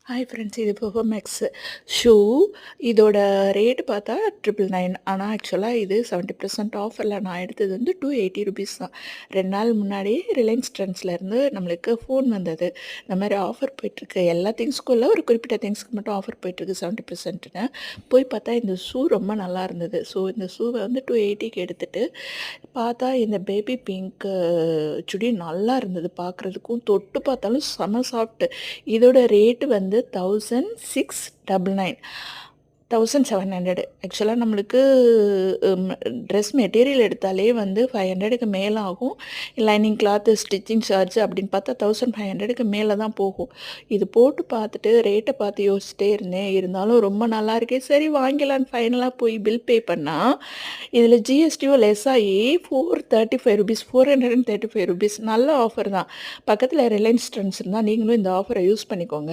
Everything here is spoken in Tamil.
ஹாய் ஃப்ரெண்ட்ஸ், இது பெர்ஃபார்மெக்ஸ் ஷூ. இதோட ரேட்டு பார்த்தா 999. ஆனால் ஆக்சுவலாக இது 70% ஆஃபரில் நான் எடுத்தது வந்து 280 ருபீஸ் தான். 2 நாள் முன்னாடி ரிலையன்ஸ் ட்ரெண்ட்ஸ்லேருந்து நம்மளுக்கு ஃபோன் வந்தது. இந்த மாதிரி ஆஃபர் போயிட்டுருக்கு, எல்லா திங்ஸ்க்கும் இல்லை, ஒரு குறிப்பிட்ட திங்ஸ்க்கு மட்டும் ஆஃபர் போயிட்டுருக்கு 70%ன்னு. போய் பார்த்தா இந்த ஷூ ரொம்ப நல்லா இருந்தது. ஸோ இந்த ஷூவை வந்து 280க்கு எடுத்துகிட்டு பார்த்தா இந்த பேபி பிங்க் சுடி நல்லா இருந்தது பார்க்குறதுக்கும், தொட்டு பார்த்தாலும் செம சாஃப்ட்டு. இதோட ரேட்டு வந்து 1699, 1700. ஆக்சுவலாக நம்மளுக்கு ட்ரெஸ் மெட்டீரியல் எடுத்தாலே வந்து 500க்கு மேலே ஆகும். லைனிங் கிளாத்து, ஸ்டிச்சிங் சார்ஜ் அப்படின்னு பார்த்தா 1500க்கு மேலே தான் போகும். இது போட்டு பார்த்துட்டு ரேட்டை பார்த்து யோசிச்சிட்டே இருந்தேன். இருந்தாலும் ரொம்ப நல்லா இருக்கே, சரி வாங்கிலான்னு ஃபைனலாக போய் பில் பே பண்ணால் இதில் ஜிஎஸ்டியும் லெஸ் ஆகி 435 ருபீஸ், 435 ருபீஸ். நல்ல ஆஃபர் தான். பக்கத்தில் ரிலையன்ஸ் ட்ரெண்ட்ஸ் இருந்தால் நீங்களும் இந்த ஆஃபரை யூஸ் பண்ணிக்கோங்க.